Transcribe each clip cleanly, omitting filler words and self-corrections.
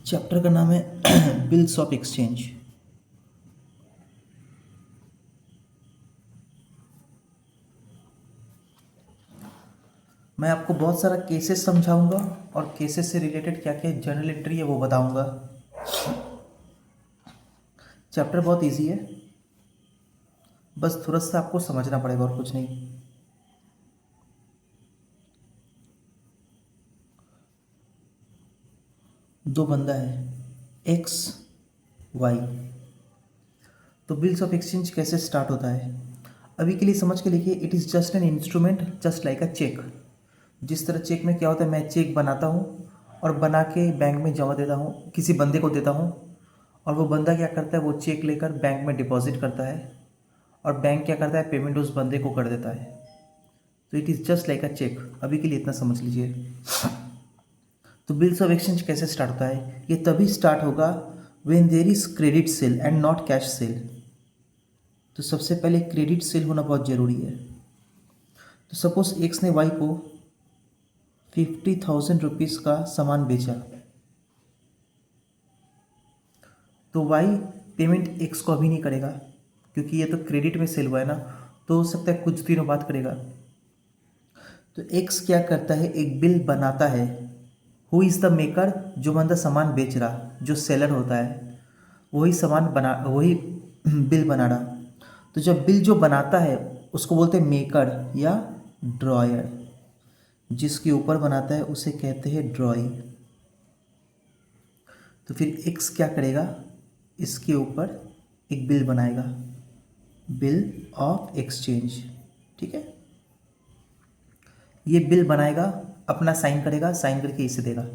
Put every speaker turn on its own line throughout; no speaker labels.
Chapter का नाम है बिल्स ऑफ एक्सचेंज। मैं आपको बहुत सारा केसेस समझाऊंगा और केसेस से रिलेटेड क्या क्या जर्नल एंट्री है वो बताऊंगा। चैप्टर बहुत इजी है, बस थोड़ा सा आपको समझना पड़ेगा और कुछ नहीं। दो बंदा है एक्स वाई, तो बिल्स ऑफ एक्सचेंज कैसे स्टार्ट होता है अभी के लिए समझ के लिखिए। It is just an instrument just like a cheque. जिस तरह चेक में क्या होता है, मैं चेक बनाता हूँ और बना के बैंक में जमा देता हूँ, किसी बंदे को देता हूँ और वो बंदा क्या करता है, वो चेक लेकर बैंक में डिपॉजिट करता है और बैंक क्या करता है, पेमेंट उस बंदे को कर देता है। तो it is just like a cheque. अभी के लिए इतना समझ लीजिए। तो बिल्स ऑफ एक्सचेंज कैसे स्टार्ट होता है, ये तभी स्टार्ट होगा when there is credit sale and not cash sale. तो सबसे पहले क्रेडिट सेल होना बहुत ज़रूरी है। तो सपोज एक्स ने वाई को 50,000 रुपीज़ का सामान बेचा, तो वाई पेमेंट एक्स को अभी नहीं करेगा क्योंकि ये तो क्रेडिट में सेल हुआ है ना, तो हो सकता है कुछ दिनों बाद करेगा। तो एक्स क्या करता है, एक बिल बनाता है। हु इज़ द मेकर, जो बंदा सामान बेच रहा, जो सेलर होता है, वही बिल बना रहा। तो जब बिल जो बनाता है उसको बोलते हैं मेकर या ड्रॉयर। जिसके ऊपर बनाता है उसे कहते हैं ड्रॉई। तो फिर एक्स क्या करेगा, इसके ऊपर एक बिल बनाएगा, बिल ऑफ एक्सचेंज। ठीक है, ये बिल बनाएगा, अपना साइन करेगा, साइन करके इसे देगा।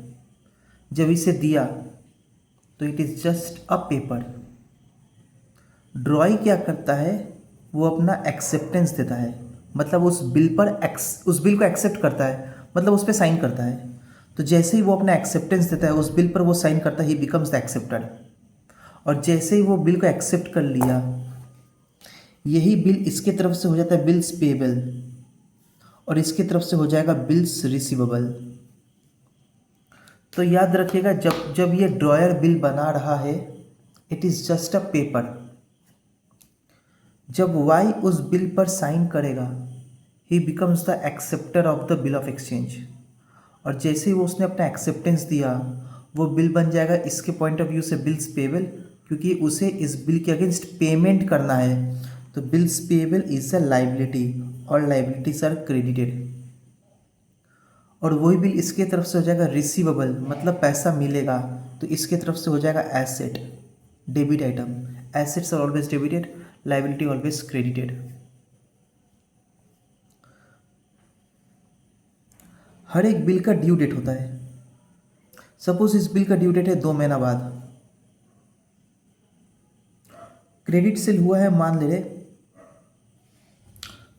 जब इसे दिया तो it is just a paper. ड्रॉई क्या करता है, वो अपना एक्सेप्टेंस देता है, मतलब उस बिल को एक्सेप्ट करता है, मतलब उस पर साइन करता है। तो जैसे ही वो अपना एक्सेप्टेंस देता है, उस बिल पर वो साइन करता है, ही बिकम्स द एक्सेप्टेड। और जैसे ही वो बिल को एक्सेप्ट कर लिया, यही बिल इसके तरफ से हो जाता है बिल्स पेबल और इसकी तरफ से हो जाएगा बिल्स रिसीवेबल। तो याद रखिएगा, जब जब ये ड्रॉयर बिल बना रहा है, it is just a paper. जब वाई उस बिल पर साइन करेगा, ही becomes the acceptor of the bill of exchange. और जैसे ही वो उसने अपना एक्सेप्टेंस दिया, वो बिल बन जाएगा इसके पॉइंट ऑफ व्यू से बिल्स पेबल, क्योंकि उसे इस बिल के अगेंस्ट पेमेंट करना है। तो bills payable is a liability और लाइबिलिटीज आर क्रेडिटेड। और वही बिल इसके तरफ से हो जाएगा रिसीवेबल, मतलब पैसा मिलेगा, तो इसके तरफ से हो जाएगा asset, debit item. Assets are always debited, liability always credited. हर एक बिल का ड्यू डेट होता है। सपोज इस बिल का ड्यू डेट है 2 महीना बाद। क्रेडिट सेल हुआ है, मान ले रहे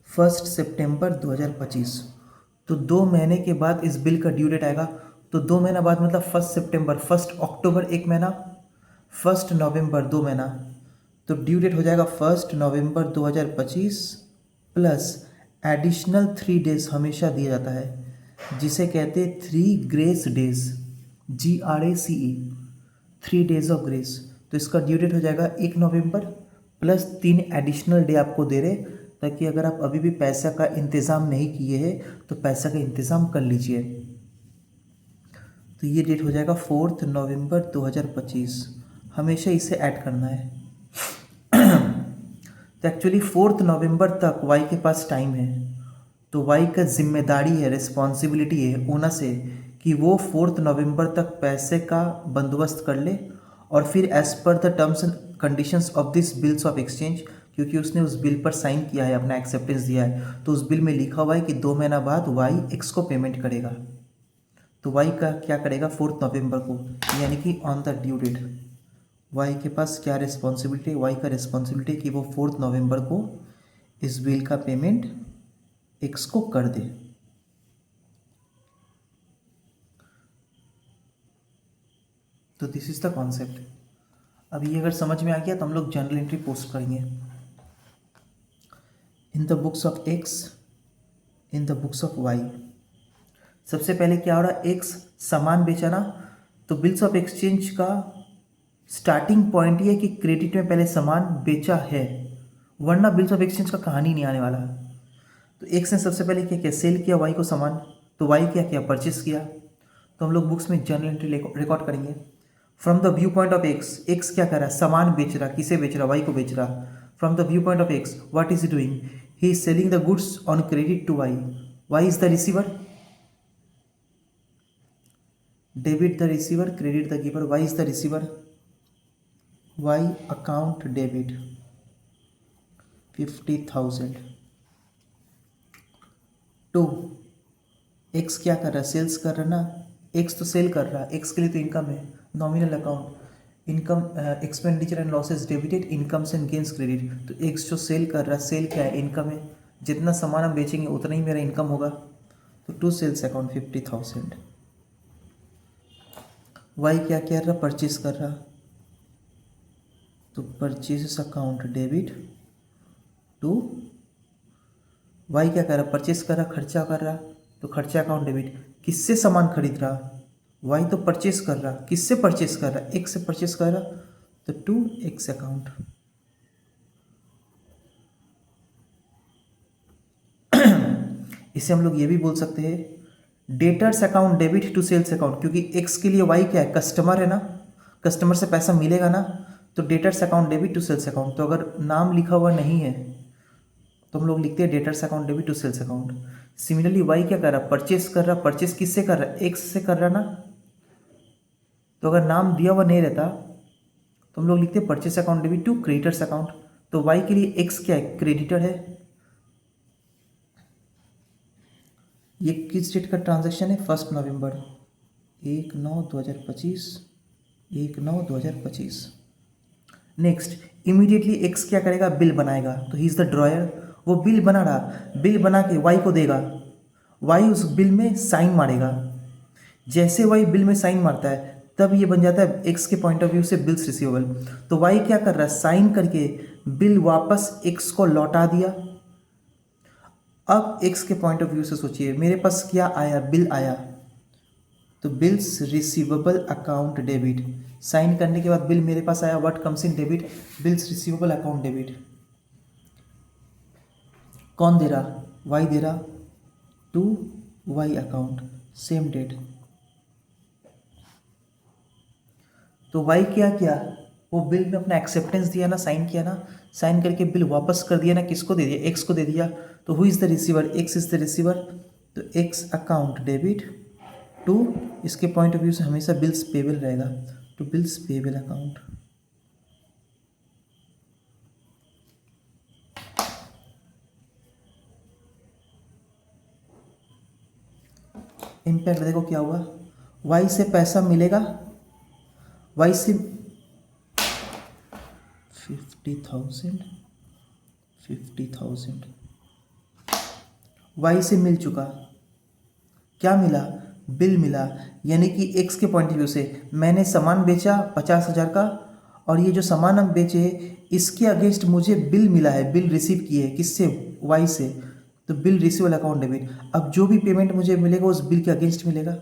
1 सितंबर 2025। तो 2 महीने के बाद इस बिल का ड्यू डेट आएगा। तो 2 महीना बाद मतलब 1 सितंबर, 1 अक्टूबर 1 महीना, 1 नवंबर 2 महीना। तो ड्यू डेट हो जाएगा 1 नवंबर 2025 प्लस एडिशनल 3 डेज हमेशा दिया जाता है, जिसे कहते हैं 3 grace days, GRACE, 3 days of grace. तो इसका ड्यू डेट हो जाएगा 1 नवंबर प्लस 3 एडिशनल डे आपको दे रहे, ताकि अगर आप अभी भी पैसा का इंतज़ाम नहीं किए हैं तो पैसा का इंतज़ाम कर लीजिए। तो ये डेट हो जाएगा 4 नवंबर 2025। हमेशा इसे ऐड करना है। तो एक्चुअली 4 नवंबर तक वाई के पास टाइम है। तो वाई का जिम्मेदारी है, रिस्पॉन्सिबिलिटी है ओनस है कि वो 4 नवंबर तक पैसे का बंदोबस्त कर ले। और फिर एज पर the terms and conditions of this bills of exchange, क्योंकि उसने उस बिल पर साइन किया है, अपना एक्सेप्टेंस दिया है, तो उस बिल में लिखा हुआ है कि 2 महीना बाद वाई एक्स को पेमेंट करेगा। तो वाई का क्या करेगा 4 नवंबर को, यानी कि on the due date. Y के पास क्या रिस्पॉन्सिबिलिटी, वाई का रिस्पॉन्सिबिलिटी कि वो 4 नवंबर को इस बिल का पेमेंट एक्स को कर दे। तो दिस इज द कॉन्सेप्ट। अब ये अगर समझ में आ गया तो हम लोग जर्नल एंट्री पोस्ट करेंगे। In the books of X, in the books of Y. सबसे पहले क्या हो रहा है, एक्स सामान बेचा ना, तो बिल्स ऑफ एक्सचेंज का स्टार्टिंग पॉइंट ये है कि क्रेडिट में पहले सामान बेचा है, वरना बिल्स ऑफ एक्सचेंज का कहानी नहीं आने वाला। तो एक्स ने सबसे पहले क्या किया, सेल किया वाई को सामान, तो वाई क्या किया, परचेस किया। तो हम लोग बुक्स में जर्नल एंट्री रिकॉर्ड करेंगे। From the view point of x, x क्या कर रहा है, सामान बेच रहा, किसे बेच रहा, वाई को बेच रहा। From the view point of X, what is doing, he is selling the goods on credit to Y, Y is the receiver, debit the receiver, credit the giver, Y is the receiver, Y account debit 50,000 to X क्या कर रहा है, sales कर रहा है ना, x तो cell कर रहा है, एक्स के लिए तो इनकम है, nominal account, income expenditure and losses debited, incomes and gains credit. तो एक्स जो सेल कर रहा है, सेल क्या है, इनकम है, जितना सामान हम बेचेंगे उतना ही मेरा इनकम होगा। तो टू सेल्स अकाउंट 50,000। वाई क्या कर रहा, परचेज कर रहा, तो purchase account debit to Y क्या कर रहा, परचेस कर रहा, खर्चा कर रहा, तो खर्चा अकाउंट डेबिट, किससे सामान खरीद रहा, वाई तो परचेस कर रहा, किससे परचेस कर रहा, एक्स से परचेस कर रहा, तो टू एक्स अकाउंट। इसे हम लोग ये भी बोल सकते हैं debtors account debit to sales account, क्योंकि एक्स के लिए वाई क्या है, कस्टमर है ना, कस्टमर से पैसा मिलेगा ना, तो debtors account debit to sales account. तो अगर नाम लिखा हुआ नहीं है तो हम लोग लिखते हैं debtors account debit to sales account. Similarly Y क्या कर रहा, परचेस कर रहा, परचेस किससे कर रहा, एक्स से कर रहा ना, तो अगर नाम दिया हुआ नहीं रहता तो हम लोग लिखते हैं purchase account debit to creditors account. तो वाई के लिए एक्स क्या है, क्रेडिटर है। ये किस डेट का ट्रांजैक्शन है, 1 नवंबर, 1/9/2025, 1/9/2025। नेक्स्ट, इमीडिएटली एक्स क्या करेगा, बिल बनाएगा, तो ही इज द ड्रॉयर, वो बिल बना रहा, बिल बना के वाई को देगा, वाई उस बिल में साइन मारेगा। जैसे वाई बिल में साइन मारता है तब ये बन जाता है एक्स के पॉइंट ऑफ व्यू से बिल्स रिसीवेबल। तो वाई क्या कर रहा है, साइन करके बिल वापस एक्स को लौटा दिया। अब एक्स के पॉइंट ऑफ व्यू से सोचिए, मेरे पास क्या आया, बिल आया, तो bills receivable account debit, sign करने के बाद बिल मेरे पास आया, what comes in debit, bills receivable account debit. कौन दे रहा, वाई दे रहा, to Y account, same date. तो वाई क्या किया, वो बिल में अपना एक्सेप्टेंस दिया ना, साइन किया ना, साइन करके बिल वापस कर दिया ना, किसको दे दिया, एक्स को दे दिया। तो who is the receiver, X is the receiver, तो एक्स अकाउंट डेबिट टू, इसके पॉइंट ऑफ व्यू से हमेशा बिल्स पेबल रहेगा, तो बिल्स पेबल अकाउंट। इम्पैक्ट देखो क्या हुआ, वाई से पैसा मिलेगा, वाई से 50,000 वाई से मिल चुका, क्या मिला, बिल मिला। यानी कि एक्स के पॉइंट ऑफ व्यू से मैंने सामान बेचा 50,000 का, और ये जो सामान हम बेचे इसके अगेंस्ट मुझे बिल मिला है, बिल रिसीव किए, किससे, वाई से, तो बिल रिसीवेबल अकाउंट डेबिट। अब जो भी पेमेंट मुझे मिलेगा उस बिल के अगेंस्ट मिलेगा।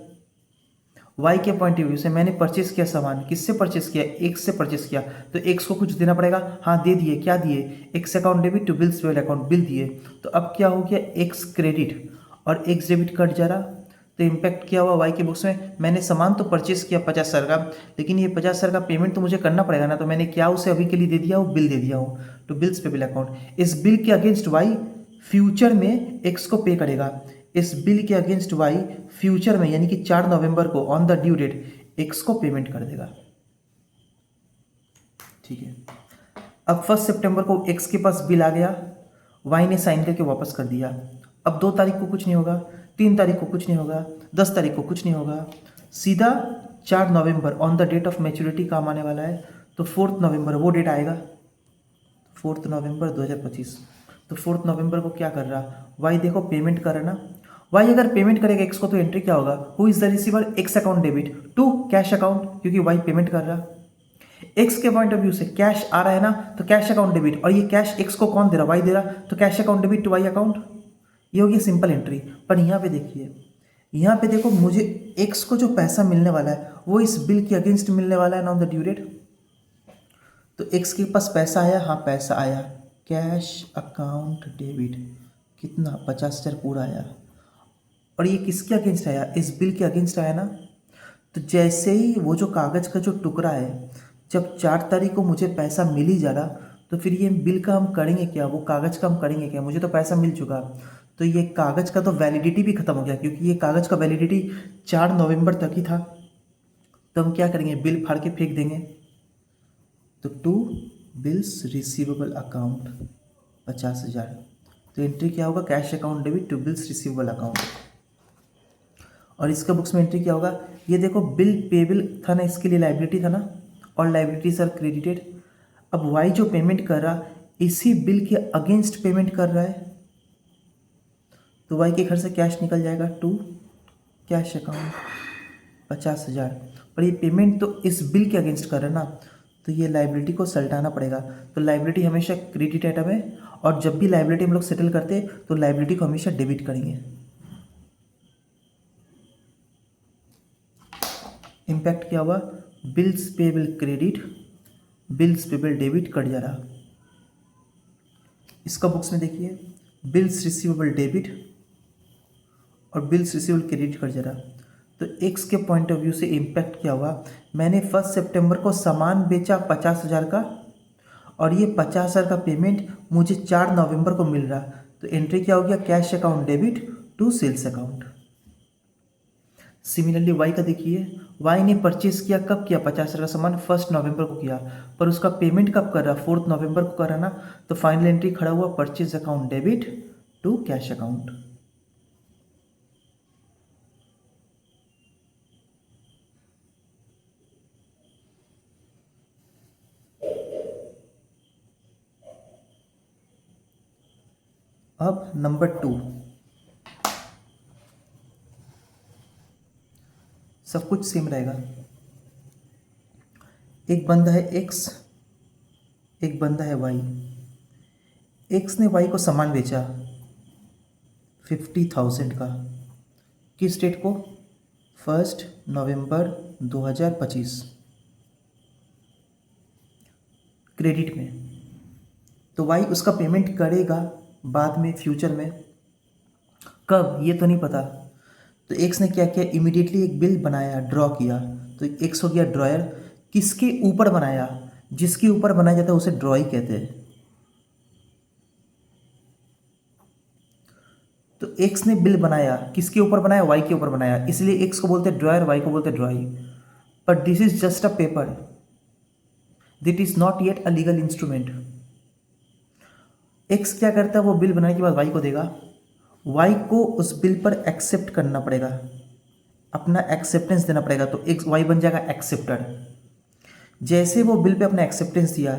वाई के पॉइंट ऑफ व्यू से मैंने परचेस किया सामान, किससे परचेस किया, एक्स से परचेस किया, तो एक्स को कुछ देना पड़ेगा, हाँ दे दिए, क्या दिए, X account debit to bills payable account, bill दिए। तो अब क्या हो गया, एक्स क्रेडिट और एक्स डेबिट कट जा रहा, तो इम्पैक्ट क्या हुआ वाई के बुक्स में, मैंने सामान तो परचेस किया 50,000 का, लेकिन ये 50,000 का पेमेंट तो मुझे करना पड़ेगा ना, तो मैंने क्या उसे अभी के लिए दे दिया, वो बिल दे दिया हूँ, तो बिल्स पेबल अकाउंट। इस बिल के अगेंस्ट वाई फ्यूचर में एक्स को पे करेगा, इस बिल के अगेंस्ट वाई फ्यूचर में यानी कि 4 नवंबर को on the due date X को पेमेंट कर देगा। ठीक है, अब 1 सितंबर को एक्स के पास बिल आ गया, वाई ने साइन करके वापस कर दिया। अब 2 तारीख को कुछ नहीं होगा, 3 तारीख को कुछ नहीं होगा, 10 तारीख को कुछ नहीं होगा, सीधा 4 November on the date of maturity काम आने वाला है, तो 4 नवंबर वो डेट आएगा, 4 नवंबर 2025। तो 4 नवंबर को क्या कर रहा, वाई देखो पेमेंट कर रहा ना, वाई अगर पेमेंट करेगा एक्स को तो एंट्री क्या होगा, who is the receiver, X account debit to cash account, क्योंकि वाई पेमेंट कर रहा। एक्स के पॉइंट ऑफ व्यू से कैश आ रहा है ना, तो कैश अकाउंट डेबिट, और ये कैश एक्स को कौन दे रहा, वाई दे रहा, तो cash account debit to Y account. ये होगी सिंपल एंट्री। पर यहाँ पे देखिए, यहाँ पे देखो मुझे एक्स को जो पैसा मिलने वाला है वो इस बिल के अगेंस्ट मिलने वाला है ऑन द ड्यू डेट। तो एक्स के पास पैसा आया, हाँ पैसा आया, कैश अकाउंट डेबिट, कितना 50,000 पूरा आया। और ये किसके अगेंस्ट आया? इस बिल के अगेंस्ट आया ना। तो जैसे ही वो जो कागज़ का जो टुकड़ा है, जब 4 तारीख को मुझे पैसा मिल ही जा रहा, तो फिर ये बिल का हम करेंगे क्या, वो कागज़ का हम करेंगे क्या? मुझे तो पैसा मिल चुका, तो ये कागज़ का तो वैलिडिटी भी ख़त्म हो गया, क्योंकि ये कागज़ का वैलिडिटी 4 नवंबर तक ही था। तो हम क्या करेंगे, बिल फाड़ के फेंक देंगे। तो टू बिल्स रिसीवेबल अकाउंट 50,000। तो एंट्री क्या होगा, cash account debit to bills receivable account. और इसका बुक्स में एंट्री क्या होगा, ये देखो बिल पेबल था ना, इसके लिए लाइबिलिटी था ना, और लाइबिलिटीज आर क्रेडिटेड। अब वाई जो पेमेंट कर रहा, इसी बिल के अगेंस्ट पेमेंट कर रहा है, तो वाई के घर से कैश निकल जाएगा टू कैश अकाउंट 50,000। और ये पेमेंट तो इस बिल के अगेंस्ट कर रहा है ना, तो ये लाइबिलिटी को सल्टाना पड़ेगा। तो लाइबिलिटी हमेशा क्रेडिट आइटम है, और जब भी लाइबिलिटी हम लोग सेटल करते हैं तो लाइबिलिटी को हमेशा डेबिट करेंगे। इम्पैक्ट क्या हुआ, bills payable credit, bills payable debit cut जा रहा। इसका बुक्स में देखिए, बिल्स रिसीवेबल डेबिट और बिल्स रिसीवेबल क्रेडिट कट जा रहा। तो एक्स के पॉइंट ऑफ व्यू से इम्पैक्ट क्या हुआ, मैंने 1 सितंबर को सामान बेचा 50,000 का, और ये 50,000 का पेमेंट मुझे 4 नवंबर को मिल रहा। तो एंट्री क्या हो गया, cash account debit to sales account. Similarly Y का देखिए, वाई ने परचेज किया, कब किया, 50,000 का सामान 1 नवंबर को किया, पर उसका पेमेंट कब कर रहा, 4 नवंबर को कर रहा ना। तो फाइनल एंट्री खड़ा हुआ purchase account debit to cash account. अब नंबर 2, सब कुछ सेम रहेगा। एक बंदा है एक्स, एक बंदा है वाई। एक्स ने वाई को सामान बेचा 50,000 का, किस डेट को, 1 नवंबर 2025 क्रेडिट में। तो वाई उसका पेमेंट करेगा बाद में, फ्यूचर में, कब ये तो नहीं पता। तो एक्स ने क्या किया, इमीडिएटली एक बिल बनाया, ड्रॉ किया। तो एक्स हो गया ड्रॉयर। किसके ऊपर बनाया, जिसके ऊपर बनाया जाता है उसे ड्रॉ ही कहते हैं। तो एक्स ने बिल बनाया, किसके ऊपर बनाया, वाई के ऊपर बनाया, इसलिए एक्स को बोलते हैं ड्रॉयर, वाई को बोलते हैं drawee. But this is just a paper, that is not yet a legal instrument. X क्या करता है, वो बिल बनाने के बाद वाई को देगा, वाई को उस बिल पर एक्सेप्ट करना पड़ेगा, अपना एक्सेप्टेंस देना पड़ेगा। तो एक्स, वाई बन जाएगा एक्सेप्टर। जैसे वो बिल पे अपना एक्सेप्टेंस दिया,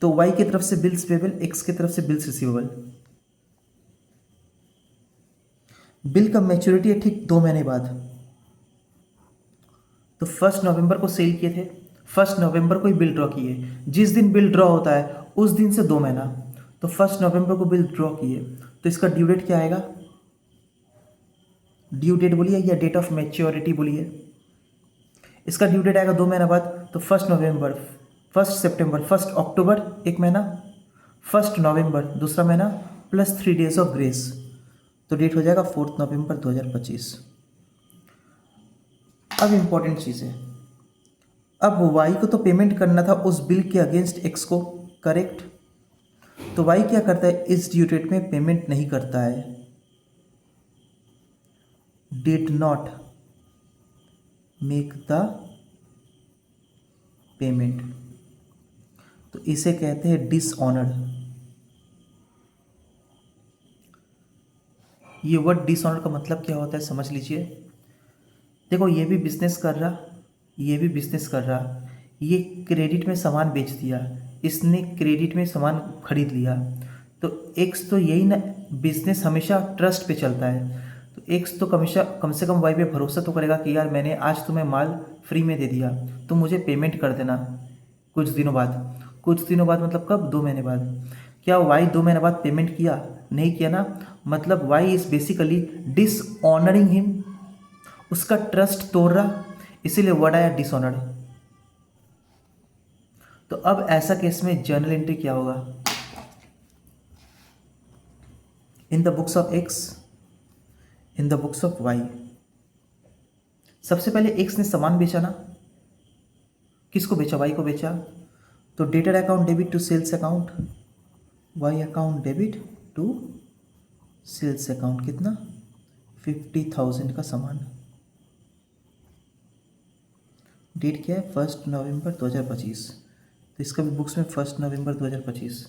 तो वाई की तरफ से बिल्स पेबल, एक्स की तरफ से बिल्स रिसीवेबल। बिल का मैच्योरिटी है ठीक 2 महीने बाद। तो 1 नवंबर को सेल किए थे, 1 नवंबर को ही बिल ड्रॉ किए। जिस दिन बिल ड्रॉ होता है उस दिन से 2 महीना, तो 1 नवंबर को बिल ड्रॉ किए, तो इसका ड्यू डेट क्या आएगा, ड्यू डेट बोलिए या डेट ऑफ मैच्योरिटी बोलिए। इसका ड्यू डेट आएगा 2 महीना बाद। तो 1 नवंबर, 1 सितंबर, 1 अक्टूबर 1 महीना, 1 नवंबर दूसरा महीना, प्लस 3 डेज ऑफ ग्रेस, तो डेट हो जाएगा 4 नवंबर 2025। अब इम्पॉर्टेंट चीज़ है, अब वाई को तो पेमेंट करना था उस बिल के अगेंस्ट एक्स को, करेक्ट। तो वाई क्या करता है, इस ड्यू डेट में पेमेंट नहीं करता है, did not make the payment, तो इसे कहते हैं डिसऑनर्ड। ये वर्ड डिसऑनर्ड का मतलब क्या होता है समझ लीजिए। देखो ये भी बिजनेस कर रहा, ये भी बिजनेस कर रहा, ये क्रेडिट में सामान बेच दिया, इसने क्रेडिट में सामान खरीद लिया। तो एक्स तो यही ना, बिजनेस हमेशा ट्रस्ट पे चलता है। तो एक्स तो हमेशा कम से कम वाई पे भरोसा तो करेगा कि यार मैंने आज तुम्हें माल फ्री में दे दिया, तो मुझे पेमेंट कर देना कुछ दिनों बाद। कुछ दिनों बाद मतलब कब, 2 महीने बाद। क्या वाई 2 महीने बाद पेमेंट किया, नहीं किया ना, मतलब वाई इज़ बेसिकली डिसऑनरिंग हिम, उसका ट्रस्ट तोड़ रहा। इसीलिए वर्ड आया डिसऑनर्ड। तो अब ऐसा केस में जर्नल एंट्री क्या होगा? In the books of X, in the books of Y. सबसे पहले एक्स ने सामान बेचा ना, किसको बेचा? वाई को बेचा। तो debtor account debit to sales account, Y account debit to sales account. कितना? 50,000 का सामान। डेट क्या है? 1 नवंबर 2025। तो इसका भी बुक्स में 1 नवंबर 2025।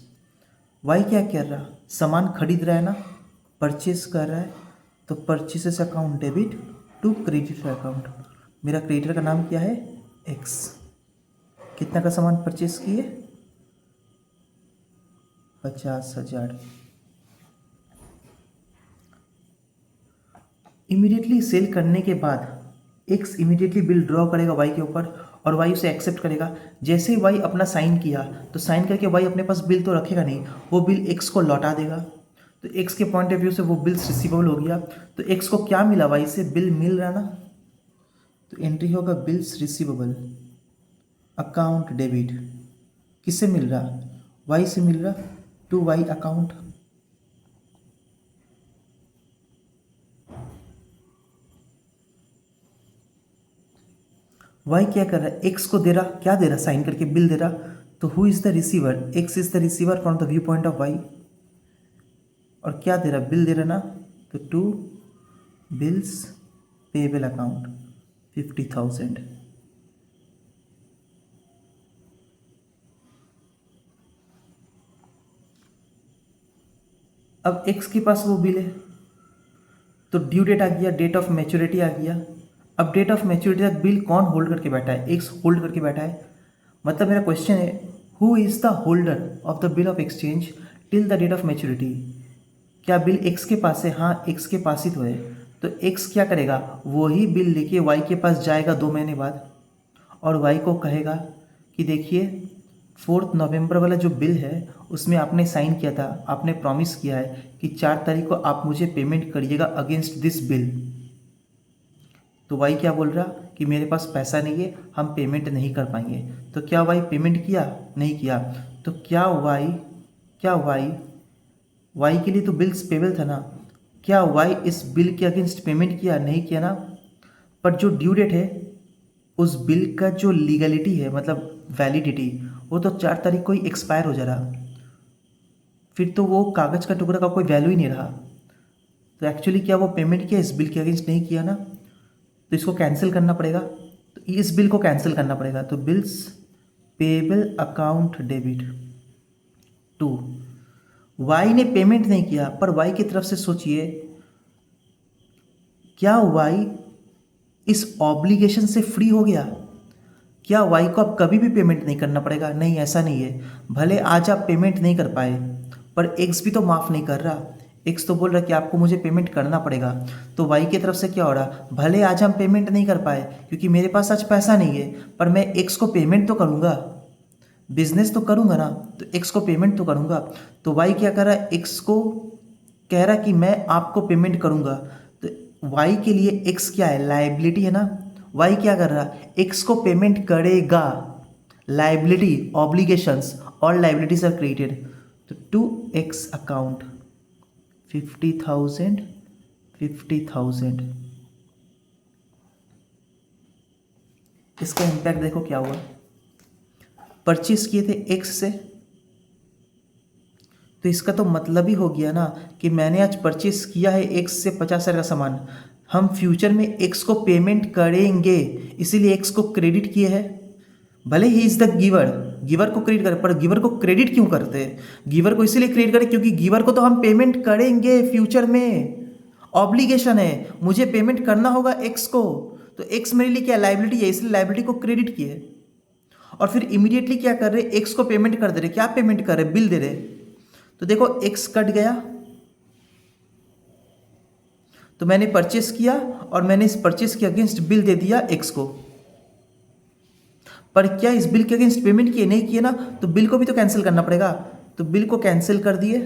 वाई क्या कर रहा? सामान खरीद रहा है ना, परचेस कर रहा है। तो purchases account debit to creditor account. मेरा क्रेडिटर का नाम क्या है? एक्स। कितना का सामान परचेस किए? 50,000। इमीडिएटली सेल करने के बाद एक्स इमीडिएटली बिल ड्रॉ करेगा वाई के ऊपर और वाई उसे एक्सेप्ट करेगा। जैसे ही वाई अपना साइन किया तो साइन करके वाई अपने पास बिल तो रखेगा नहीं, वो बिल एक्स को लौटा देगा। तो एक्स के पॉइंट ऑफ व्यू से वो बिल्स रिसीवेबल हो गया। तो एक्स को क्या मिला? वाई से बिल मिल रहा ना, तो एंट्री होगा बिल्स रिसीवेबल अकाउंट डेबिट। किससे मिल रहा? वाई से मिल रहा, टू वाई अकाउंट। वाई क्या कर रहा है? एक्स को दे रहा, क्या दे रहा? साइन करके बिल दे रहा। तो who is the receiver? X is the receiver from the view point of Y. और क्या दे रहा? बिल दे रहा ना, तो टू बिल्स पेबल अकाउंट 50,000। अब एक्स के पास वो बिल है, तो ड्यू डेट आ गया, डेट ऑफ मैच्योरिटी आ गया। अब डेट ऑफ मैच्योरिटी तक बिल कौन होल्ड करके बैठा है? एक्स होल्ड करके बैठा है। मतलब मेरा क्वेश्चन है, who is the holder of the bill of exchange till the date of maturity? क्या बिल एक्स के पास है? हाँ, एक्स के पास ही तो है। तो एक्स क्या करेगा? वही बिल लेके वाई के पास जाएगा 2 महीने बाद और वाई को कहेगा कि देखिए 4 नवंबर वाला जो बिल है उसमें आपने साइन किया था, आपने प्रॉमिस किया है कि 4 तारीख को आप मुझे पेमेंट करिएगा अगेंस्ट दिस बिल। तो वाई क्या बोल रहा कि मेरे पास पैसा नहीं है, हम पेमेंट नहीं कर पाएंगे। तो क्या वाई पेमेंट किया? नहीं किया। तो क्या वाई वाई के लिए तो बिल्स पेबल था ना, क्या वाई इस बिल के अगेंस्ट पेमेंट किया? नहीं किया ना। पर जो ड्यू डेट है उस बिल का जो लीगलिटी है, मतलब वैलिडिटी, वो तो 4 तारीख को ही एक्सपायर हो जा रहा। फिर तो वो कागज़ का टुकड़ा का कोई वैल्यू ही नहीं रहा। तो एक्चुअली क्या वो पेमेंट किया? इस बिल के अगेंस्ट नहीं किया ना, तो इसको कैंसिल करना पड़ेगा। तो इस बिल को कैंसिल करना पड़ेगा। तो bills payable account debit to Y ने पेमेंट नहीं किया, पर वाई की तरफ से सोचिए, क्या वाई इस ऑब्लिगेशन से फ्री हो गया? क्या वाई को अब कभी भी पेमेंट नहीं करना पड़ेगा? नहीं, ऐसा नहीं है। भले आज आप पेमेंट नहीं कर पाए, पर एक्स भी तो माफ़ नहीं कर रहा। एक्स तो बोल रहा कि आपको मुझे पेमेंट करना पड़ेगा। तो वाई की तरफ से क्या हो रहा? भले आज हम पेमेंट नहीं कर पाए क्योंकि मेरे पास आज पैसा नहीं है, पर मैं एक्स को पेमेंट तो करूँगा, बिजनेस तो करूँगा ना, तो एक्स को पेमेंट तो करूँगा। तो वाई क्या कर रहा है? एक्स को कह रहा कि मैं आपको पेमेंट करूँगा। तो वाई के लिए एक्स क्या है? लायबिलिटी है ना। वाई क्या कर रहा? एक्स को पेमेंट करेगा। Liability, obligations, all liabilities are created. तो टू एक्स अकाउंट 50,000 50,000। इसका इम्पैक्ट देखो क्या हुआ। परचेस किए थे एक्स से, तो इसका तो मतलब ही हो गया ना कि मैंने आज परचेस किया है एक्स से 50,000 का सामान, हम फ्यूचर में एक्स को पेमेंट करेंगे, इसीलिए एक्स को क्रेडिट किए हैं। भले ही इज द गिवर को क्रेडिट करें, पर गिवर को क्रेडिट क्यों करते हैं? गिवर को इसीलिए क्रेडिट करें क्योंकि गिवर को तो हम पेमेंट करेंगे फ्यूचर में, ऑब्लिगेशन है, मुझे पेमेंट करना होगा एक्स को। तो एक्स मेरे लिए क्या? लायबिलिटी है, इसलिए लायबिलिटी को क्रेडिट किए। और फिर इमीडिएटली क्या कर रहे? एक्स को पेमेंट कर दे रहे। क्या पेमेंट कर रहे? बिल दे रहे। तो देखो एक्स कट गया, तो मैंने परचेस किया और मैंने इस परचेस के अगेंस्ट बिल दे दिया एक्स को, पर क्या इस बिल के अगेंस्ट पेमेंट किए? नहीं किए ना, तो बिल को भी तो कैंसिल करना पड़ेगा। तो बिल को कैंसिल कर दिए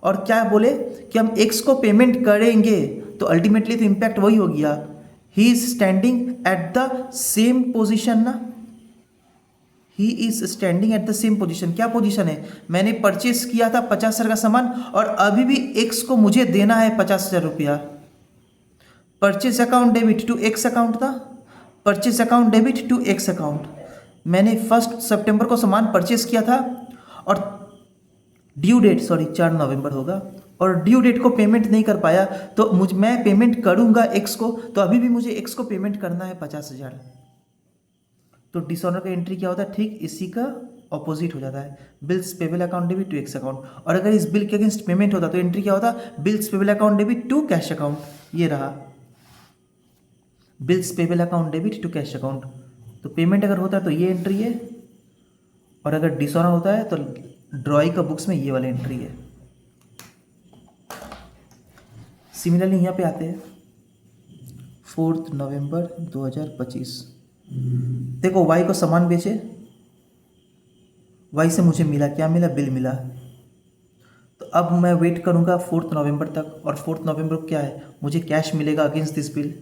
और क्या बोले कि हम एक्स को पेमेंट करेंगे। तो अल्टीमेटली तो इम्पैक्ट वही हो गया, he is standing at the same position ना, he is standing at the same position. क्या पोजिशन है? मैंने परचेस किया था 50,000 का सामान और अभी भी एक्स को मुझे देना है 50,000 रुपया। Purchase account debit to X account था, purchase account debit to X account. मैंने 1 सितंबर को सामान परचेस किया था और ड्यू डेट 4 नवंबर होगा, और ड्यू डेट को पेमेंट नहीं कर पाया, तो मैं पेमेंट करूंगा एक्स को, तो अभी भी मुझे एक्स को पेमेंट करना है 50,000। तो डिसऑनर का एंट्री क्या होता है? ठीक इसी का ऑपोजिट हो जाता है, bills payable account debit to X account. और अगर इस बिल के अगेंस्ट पेमेंट होता तो एंट्री क्या होता? Bills payable account debit to cash account. ये रहा bills payable account debit to cash account. तो पेमेंट अगर होता है तो ये एंट्री है, और अगर डिसऑनर होता है तो ड्रॉई का बुक्स में ये वाली एंट्री है। सिमिलरली यहाँ पे आते हैं 4 नवंबर 2025। देखो वाई को सामान बेचे, वाई से मुझे मिला, क्या मिला? बिल मिला। तो अब मैं वेट करूँगा 4 नवंबर तक, और 4 नवंबर को क्या है? मुझे कैश मिलेगा अगेंस्ट दिस बिल।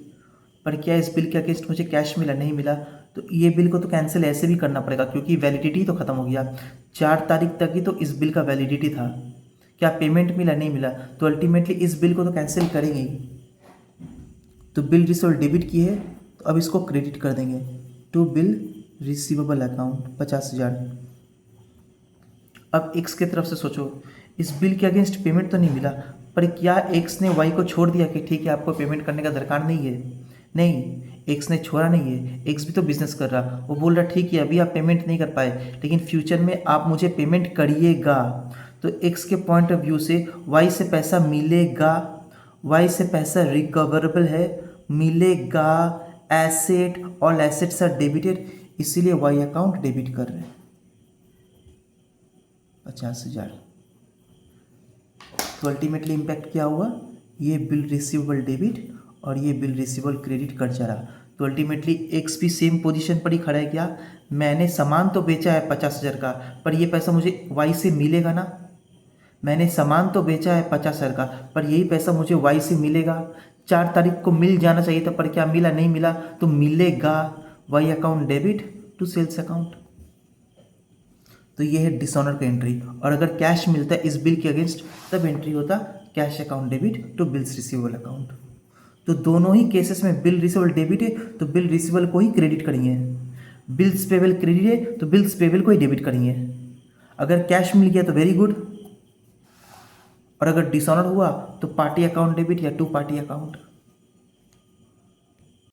पर क्या इस बिल के अगेंस्ट मुझे कैश मिला? नहीं मिला। तो ये बिल को तो कैंसिल ऐसे भी करना पड़ेगा, क्योंकि वैलिडिटी तो ख़त्म हो गया। 4 तारीख तक ही तो इस बिल का वैलिडिटी था। क्या पेमेंट मिला? नहीं मिला। तो अल्टीमेटली इस बिल को तो कैंसिल करेंगे ही। तो बिल रिसीवेबल डेबिट की है, तो अब इसको क्रेडिट कर देंगे टू बिल रिसीवेबल अकाउंट 50,000। अब एक्स की तरफ से सोचो, इस बिल के अगेंस्ट पेमेंट तो नहीं मिला, पर क्या एक्स ने वाई को छोड़ दिया कि ठीक है आपको पेमेंट करने का दरकार नहीं है? नहीं, एक्स ने छोड़ा नहीं है। एक्स भी तो बिजनेस कर रहा, वो बोल रहा ठीक है अभी आप पेमेंट नहीं कर पाए, लेकिन फ्यूचर में आप मुझे पेमेंट करिएगा। तो एक्स के पॉइंट ऑफ व्यू से वाई से पैसा मिलेगा, वाई से पैसा रिकवरेबल है, मिलेगा। Asset, all assets are debited, इसीलिए वाई अकाउंट डेबिट कर रहे हैं 50,000। तो अल्टीमेटली इम्पैक्ट क्या हुआ? ये बिल रिसीवेबल डेबिट और ये बिल रिसीवेबल क्रेडिट कट जा रहा। तो अल्टीमेटली एक्स भी सेम पोजीशन पर ही खड़ा है। क्या? मैंने सामान तो बेचा है 50,000 का, पर ये पैसा मुझे वाई से मिलेगा ना। मैंने सामान तो बेचा है 50,000 का, पर यही पैसा मुझे वाई से मिलेगा। 4 तारीख को मिल जाना चाहिए था, पर क्या मिला? नहीं मिला। तो मिलेगा Y account debit to sales account. तो ये है डिसऑनर का एंट्री। और अगर कैश मिलता है इस बिल के अगेंस्ट, तब एंट्री होता cash account debit to bills receivable account. तो दोनों ही केसेस में बिल रिसीवेबल डेबिट है तो बिल रिसीवेबल को ही क्रेडिट करेंगे, बिल्स पेबल क्रेडिट है तो बिल्स पेबल को ही डेबिट करेंगे। अगर कैश मिल गया तो वेरी गुड, और अगर डिसऑनर हुआ तो पार्टी अकाउंट डेबिट या टू पार्टी अकाउंट।